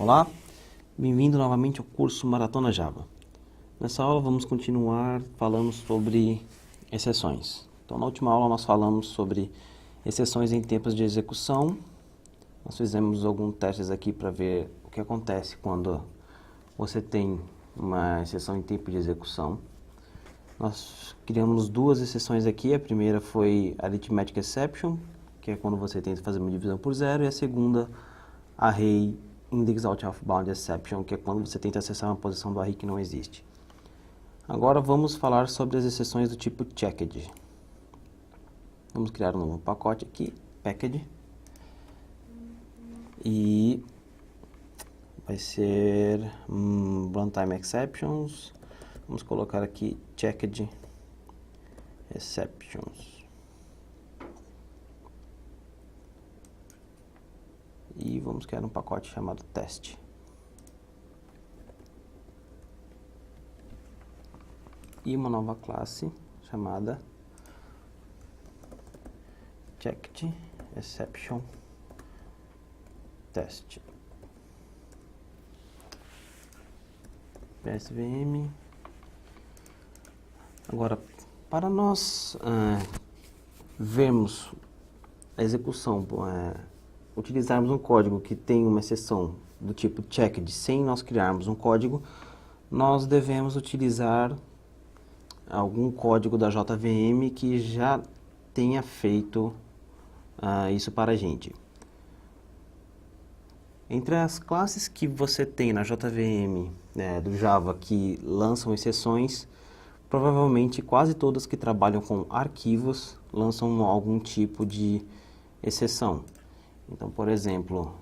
Olá, bem-vindo novamente ao curso Maratona Java. Nessa aula vamos continuar falando sobre exceções. Então, na última aula nós falamos sobre exceções em tempos de execução. Nós fizemos alguns testes aqui para ver o que acontece quando você tem uma exceção em tempo de execução. Nós criamos duas exceções aqui. A primeira foi Arithmetic Exception, que é quando você tenta fazer uma divisão por zero, e a segunda, Array Index Out of Bound Exception, que é quando você tenta acessar uma posição do array que não existe. Agora vamos falar sobre as exceções do tipo checked. Vamos criar um novo pacote aqui, package, e vai ser runtime exceptions. Vamos colocar aqui checked exceptions. E vamos criar um pacote chamado teste. E uma nova classe chamada checked exception test. PSVM. Agora, para nós vermos a execução, utilizarmos um código que tem uma exceção do tipo checked sem nós criarmos um código, nós devemos utilizar algum código da JVM que já tenha feito isso para a gente. Entre as classes que você tem na JVM do Java que lançam exceções, provavelmente quase todas que trabalham com arquivos lançam algum tipo de exceção. Então, por exemplo,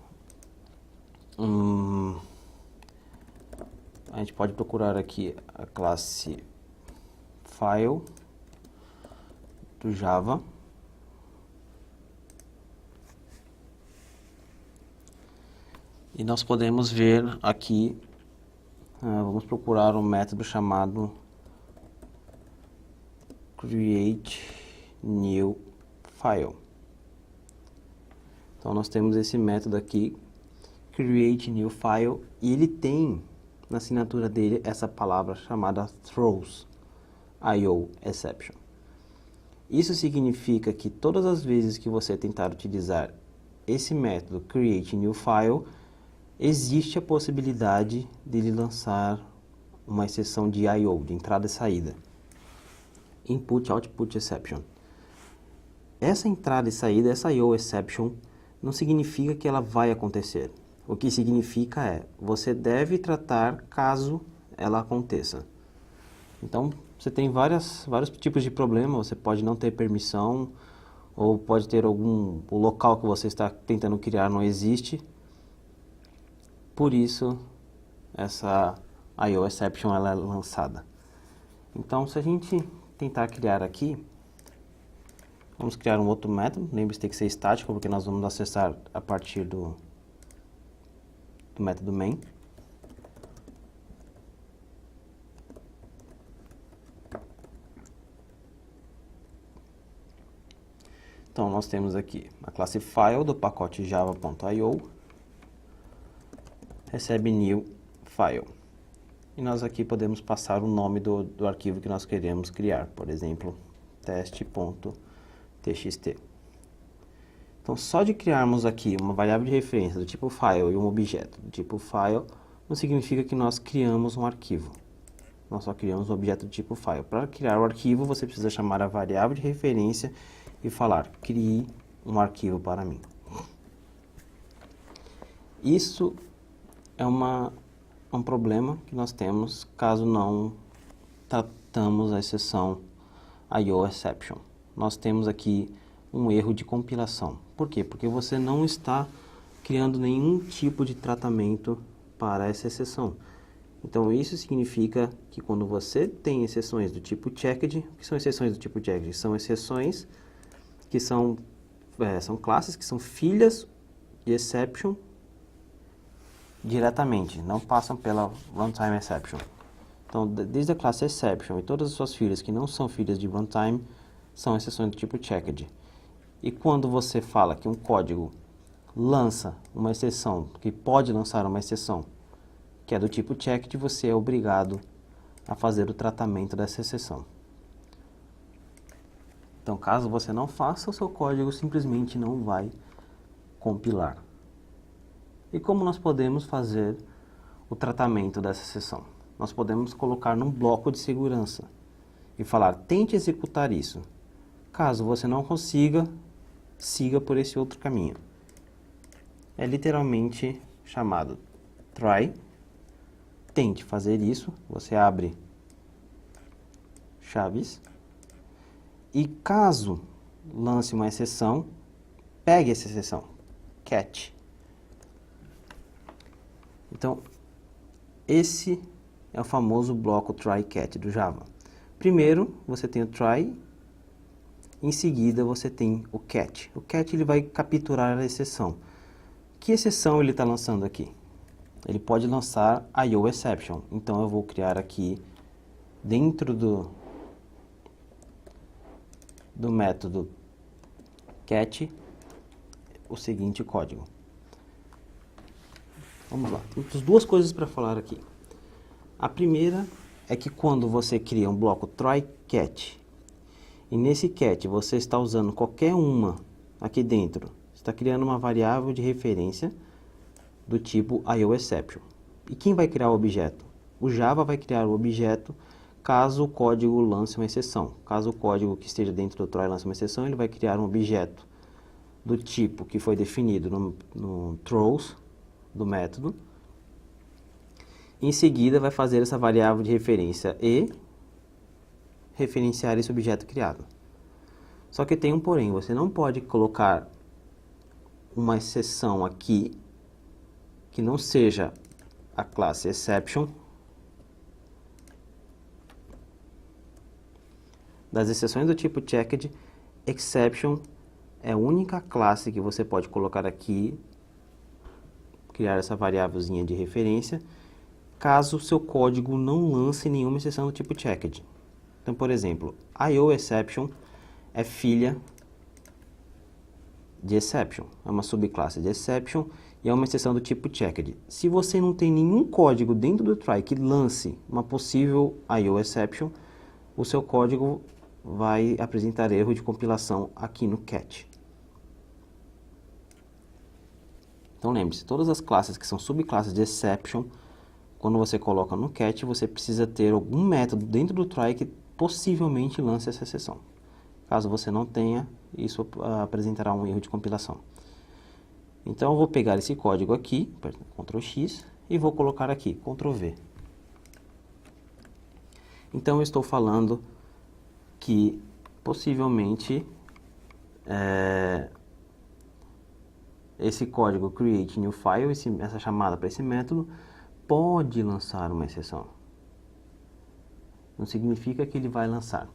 a gente pode procurar aqui a classe File do Java. E nós podemos ver aqui, vamos procurar um método chamado createNewFile. Então nós temos esse método aqui, createNewFile, e ele tem na assinatura dele essa palavra chamada throws IO exception. Isso significa que todas as vezes que você tentar utilizar esse método createNewFile, existe a possibilidade dele lançar uma exceção de IO, de entrada e saída. Input-Output Exception. Essa entrada e saída, essa IO exception, não significa que ela vai acontecer. O que significa é, você deve tratar caso ela aconteça. Então, você tem vários tipos de problema. Você pode não ter permissão, ou pode ter o local que você está tentando criar não existe. Por isso, essa IO exception ela é lançada. Então, se a gente tentar criar aqui, vamos criar um outro método. Lembre-se que tem que ser estático, porque nós vamos acessar a partir do método main. Então, nós temos aqui a classe file do pacote java.io, recebe new file. E nós aqui podemos passar o nome do arquivo que nós queremos criar, por exemplo, teste.txt. Então, só de criarmos aqui uma variável de referência do tipo file e um objeto do tipo file, não significa que nós criamos um arquivo. Nós só criamos um objeto do tipo file. Para criar o arquivo, você precisa chamar a variável de referência e falar, crie um arquivo para mim. Isso é um problema que nós temos caso não tratamos a exceção IO exception. Nós temos aqui um erro de compilação. Por quê? Porque você não está criando nenhum tipo de tratamento para essa exceção. Então, isso significa que quando você tem exceções do tipo checked, o que são exceções do tipo checked? São exceções que são classes que são filhas de exception diretamente, não passam pela runtime exception. Então, desde a classe exception e todas as suas filhas que não são filhas de runtime, são exceções do tipo checked. E quando você fala que um código lança uma exceção, que pode lançar uma exceção, que é do tipo checked, você é obrigado a fazer o tratamento dessa exceção. Então, caso você não faça, o seu código simplesmente não vai compilar. E como nós podemos fazer o tratamento dessa exceção? Nós podemos colocar num bloco de segurança e falar, tente executar isso. Caso você não consiga, siga por esse outro caminho. É literalmente chamado try. Tente fazer isso, você abre chaves e caso lance uma exceção, pegue essa exceção, catch. Então, esse é o famoso bloco try catch do Java. Primeiro, você tem o try, em seguida você tem o catch. O catch ele vai capturar a exceção. Que exceção ele está lançando aqui? Ele pode lançar IO exception. Então eu vou criar aqui dentro do método catch o seguinte código. Vamos lá, temos duas coisas para falar aqui. A primeira é que quando você cria um bloco try catch e nesse catch você está usando qualquer uma aqui dentro, está criando uma variável de referência do tipo IOException. E quem vai criar o objeto? O Java vai criar o objeto caso o código lance uma exceção. Caso o código que esteja dentro do try lance uma exceção, ele vai criar um objeto do tipo que foi definido no throws do método. Em seguida, vai fazer essa variável de referência e referenciar esse objeto criado. Só que tem um porém, você não pode colocar uma exceção aqui que não seja a classe exception das exceções do tipo checked. Exception é a única classe que você pode colocar aqui, criar essa variávelzinha de referência, caso o seu código não lance nenhuma exceção do tipo checked. Então, por exemplo, IOException é filha de exception, é uma subclasse de exception e é uma exceção do tipo checked. Se você não tem nenhum código dentro do try que lance uma possível IOException, o seu código vai apresentar erro de compilação aqui no catch. Então lembre-se, todas as classes que são subclasses de exception, quando você coloca no catch, você precisa ter algum método dentro do try que possivelmente lance essa exceção. Caso você não tenha, isso apresentará um erro de compilação. Então eu vou pegar esse código aqui, Ctrl X, e vou colocar aqui, Ctrl V. Então eu estou falando que possivelmente esse código create new file, essa chamada para esse método, pode lançar uma exceção. Não significa que ele vai lançar.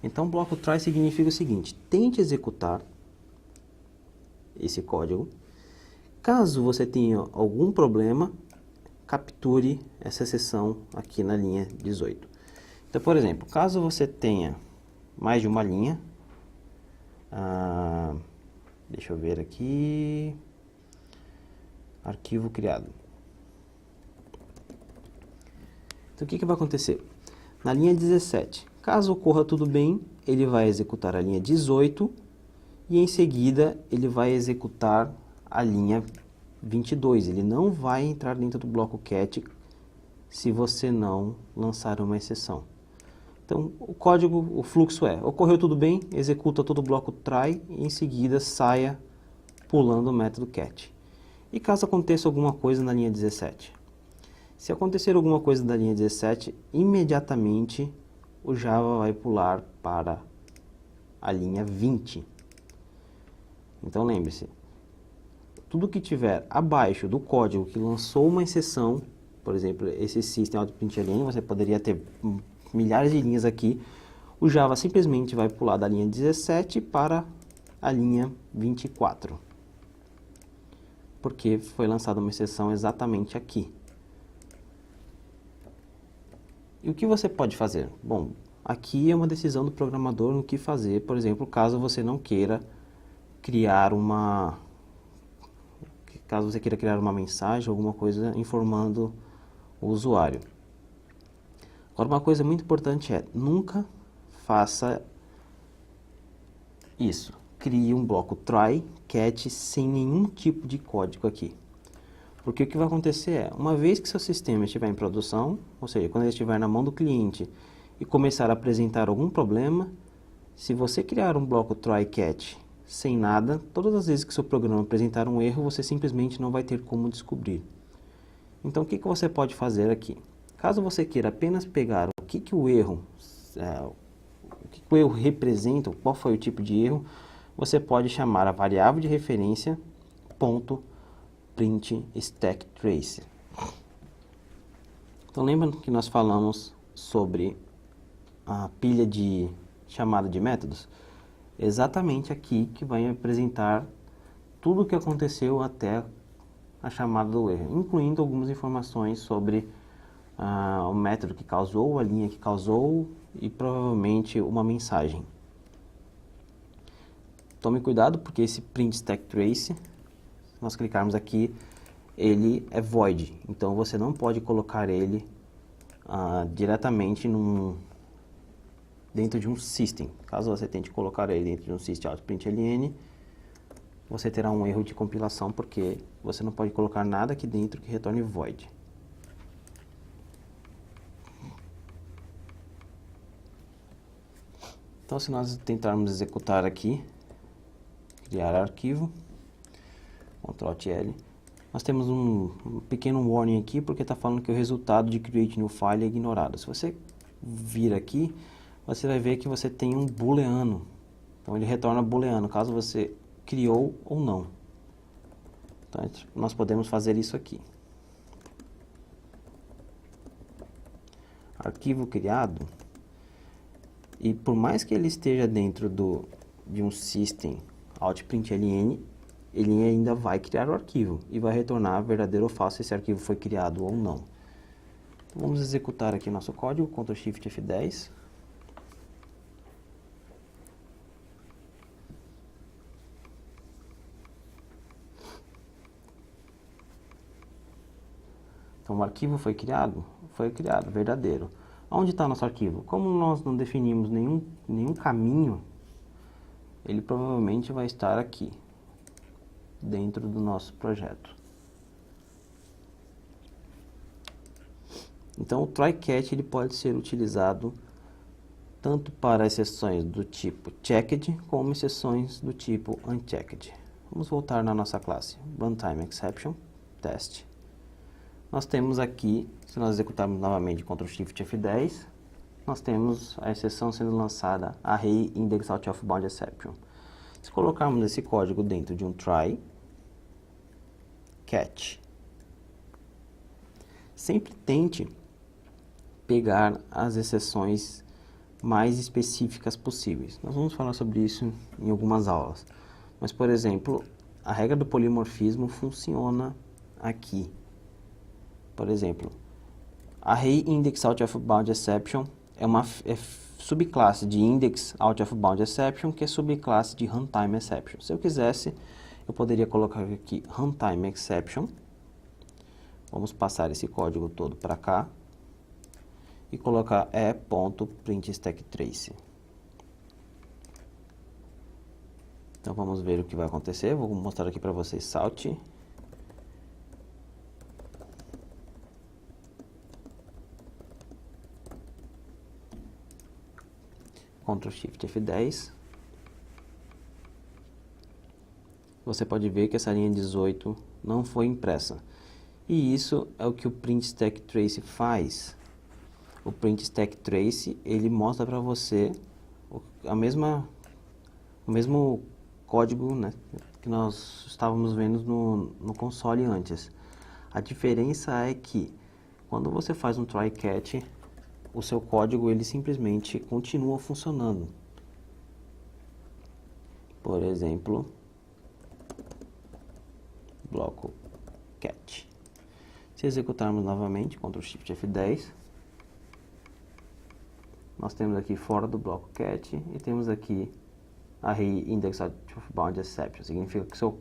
Então, bloco try significa o seguinte, tente executar esse código. Caso você tenha algum problema, capture essa exceção aqui na linha 18. Então, por exemplo, caso você tenha mais de uma linha, deixa eu ver aqui, arquivo criado. Então, o que vai acontecer? Na linha 17, caso ocorra tudo bem, ele vai executar a linha 18 e em seguida ele vai executar a linha 22. Ele não vai entrar dentro do bloco catch se você não lançar uma exceção. Então, o código, o fluxo ocorreu tudo bem, executa todo o bloco try e em seguida saia pulando o método catch. E caso aconteça alguma coisa na linha 17? Se acontecer alguma coisa da linha 17, imediatamente o Java vai pular para a linha 20. Então lembre-se, tudo que tiver abaixo do código que lançou uma exceção, por exemplo, esse system.out.println, você poderia ter milhares de linhas aqui, o Java simplesmente vai pular da linha 17 para a linha 24. Porque foi lançada uma exceção exatamente aqui. E o que você pode fazer? Bom, aqui é uma decisão do programador no que fazer, por exemplo, caso você não queira criar uma caso você queira criar uma mensagem, alguma coisa informando o usuário. Agora, uma coisa muito importante é, nunca faça isso. Crie um bloco try catch sem nenhum tipo de código aqui. Porque o que vai acontecer é, uma vez que seu sistema estiver em produção, ou seja, quando ele estiver na mão do cliente e começar a apresentar algum problema, se você criar um bloco try catch sem nada, todas as vezes que seu programa apresentar um erro, você simplesmente não vai ter como descobrir. Então, o que você pode fazer aqui? Caso você queira apenas pegar o que o erro representa, qual foi o tipo de erro, você pode chamar a variável de referência .print stack trace. Então, lembra que nós falamos sobre a pilha de chamada de métodos? Exatamente aqui que vai apresentar tudo o que aconteceu até a chamada do erro, incluindo algumas informações sobre o método que causou, a linha que causou e provavelmente uma mensagem. Tome cuidado porque esse print stack trace, se nós clicarmos aqui, ele é void, então você não pode colocar ele diretamente dentro de um system. Caso você tente colocar ele dentro de um system.out.println, você terá um erro de compilação porque você não pode colocar nada aqui dentro que retorne void. Então, se nós tentarmos executar aqui, criar arquivo, Ctrl+L, nós temos um pequeno warning aqui, porque está falando que o resultado de create new file é ignorado. Se você vir aqui, você vai ver que você tem um booleano. Então, ele retorna booleano, caso você criou ou não. Então, nós podemos fazer isso aqui. Arquivo criado. E por mais que ele esteja dentro de um system out.println, ele ainda vai criar o arquivo e vai retornar verdadeiro ou falso se esse arquivo foi criado ou não. Então, vamos executar aqui nosso código, Ctrl Shift F10. Então, o arquivo foi criado? Foi criado, verdadeiro. Onde está nosso arquivo? Como nós não definimos nenhum caminho, ele provavelmente vai estar aqui, dentro do nosso projeto. Então, o try catch ele pode ser utilizado tanto para exceções do tipo checked, como exceções do tipo unchecked. Vamos voltar na nossa classe runtime exception test. Nós temos aqui, se nós executarmos novamente Ctrl Shift F10, nós temos a exceção sendo lançada array index out of bound exception. Se colocarmos esse código dentro de um try catch, sempre tente pegar as exceções mais específicas possíveis. Nós vamos falar sobre isso em algumas aulas. Mas, por exemplo, a regra do polimorfismo funciona aqui. Por exemplo, array index out of bound exception é uma subclasse de index out of bound exception, que é subclasse de runtime exception. Se eu quisesse, eu poderia colocar aqui runtime exception. Vamos passar esse código todo para cá e colocar e.printStackTrace. Então vamos ver o que vai acontecer. Vou mostrar aqui para vocês. Salt. Ctrl Shift F10. Você pode ver que essa linha 18 não foi impressa. E isso é o que o printStackTrace faz. O printStackTrace, ele mostra para você o mesmo código, né, que nós estávamos vendo no console antes. A diferença é que quando você faz um try catch, o seu código ele simplesmente continua funcionando. Por exemplo, bloco catch. Se executarmos novamente, Ctrl Shift F10, nós temos aqui fora do bloco catch e temos aqui array index out of bound exception. Significa que seu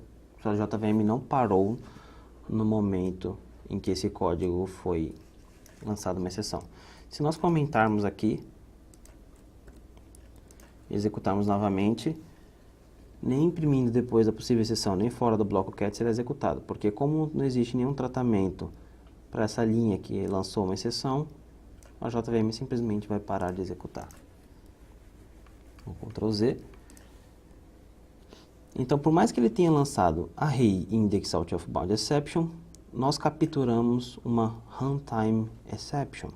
a JVM não parou no momento em que esse código foi lançado uma exceção. Se nós comentarmos aqui, executarmos novamente, nem imprimindo depois da possível exceção, nem fora do bloco cat será executado, porque como não existe nenhum tratamento para essa linha que lançou uma exceção, a JVM simplesmente vai parar de executar. Vou Ctrl Z. Então, por mais que ele tenha lançado array index out of bound exception, nós capturamos uma runtime exception.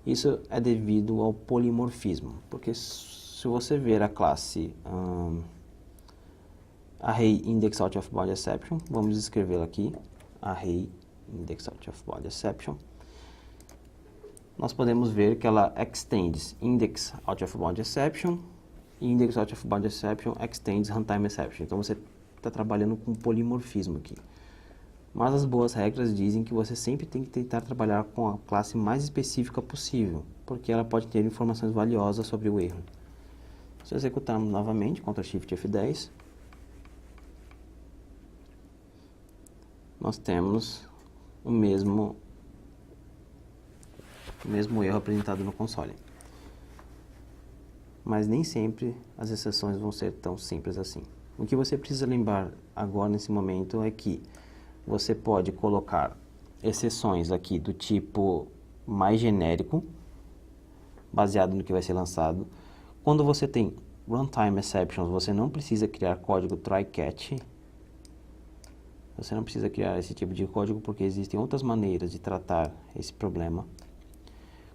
Isso é devido ao polimorfismo, porque se você ver a classe array index out of bound exception, vamos escrevê-la aqui, array index out of bound exception, nós podemos ver que ela extends index out of bound exception e index out of bound exception extends runtime exception. Então você está trabalhando com polimorfismo aqui. Mas as boas regras dizem que você sempre tem que tentar trabalhar com a classe mais específica possível, porque ela pode ter informações valiosas sobre o erro. Se executarmos novamente, Ctrl Shift F10, nós temos o mesmo erro apresentado no console. Mas nem sempre as exceções vão ser tão simples assim. O que você precisa lembrar agora nesse momento é que você pode colocar exceções aqui do tipo mais genérico, baseado no que vai ser lançado. Quando você tem runtime exceptions, você não precisa criar código try-catch. Você não precisa criar esse tipo de código porque existem outras maneiras de tratar esse problema.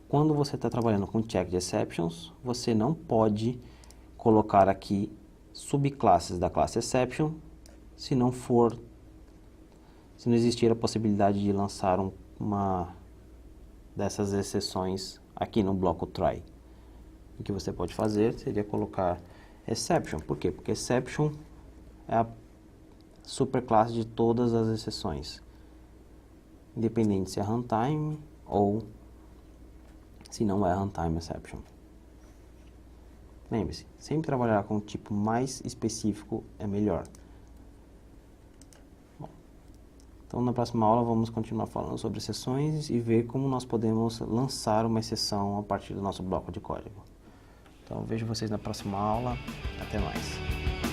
Quando você está trabalhando com checked exceptions, você não pode colocar aqui subclasses da classe exception se não existir a possibilidade de lançar uma dessas exceções aqui no bloco try. O que você pode fazer seria colocar exception. Por quê? Porque exception é a superclasse de todas as exceções, independente se é runtime ou se não é runtime exception. Lembre-se, sempre trabalhar com o tipo mais específico é melhor. Bom, então na próxima aula vamos continuar falando sobre exceções e ver como nós podemos lançar uma exceção a partir do nosso bloco de código. Então vejo vocês na próxima aula. Até mais.